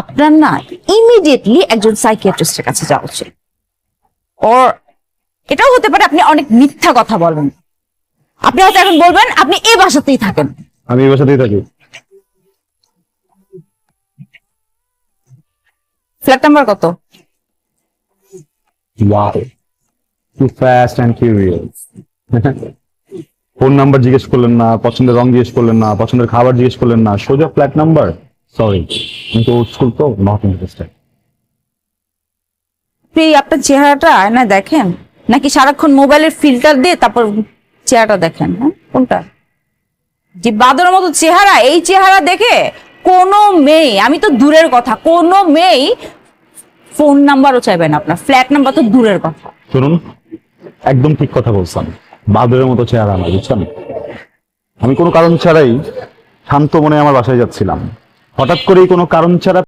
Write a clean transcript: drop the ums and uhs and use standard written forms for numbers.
আপনার না ইমিডিয়েটলি একজন সাইকিয়াট্রিস্টের কাছে যাওয়া উচিত। ওর এটাও হতে পারে আপনি অনেক মিথ্যা কথা বলেন। আপনি হয়তো এখন বলবেন আপনি এই বাসাতেই থাকেন। আমি এই বাসাতেই থাকি। ফ্ল্যাট নাম্বার কত? Wow, too fast and curious. Phone number জিজ্ঞেস করলেন না, পছন্দের রং জিজ্ঞেস করলেন না, পছন্দের খাবার জিজ্ঞেস করলেন না, সোজা ফ্ল্যাট নাম্বার। সরি, কিন্তু ওল্ড স্কুল তো, নট ইন্টারেস্টেড। আপনি আপনার চেহারাটা আয়নায় দেখেন নাকি সারাক্ষণ মোবাইলের ফিল্টার দিয়ে তারপর চেহারাটা দেখেন? হ্যাঁ, কোনটা? যে বাদরের মতো চেহারা, এই চেহারা দেখে কোনো মেয়ে, আমি তো দূরের কথা, কোনো মেয়ে ফোন নাম্বারও চাইবে না আপনার, ফ্ল্যাট নাম্বার তো দূরের কথা। শুনুন, একদম ঠিক কথা বলছেন। বাদরের মতো চেহারা না, বুঝছেন? আমি কোনো কারণ ছাড়াই শান্ত মনে আমার বাসায় যাচ্ছিলাম। হঠাৎ করেই কোনো কারণ ছাড়া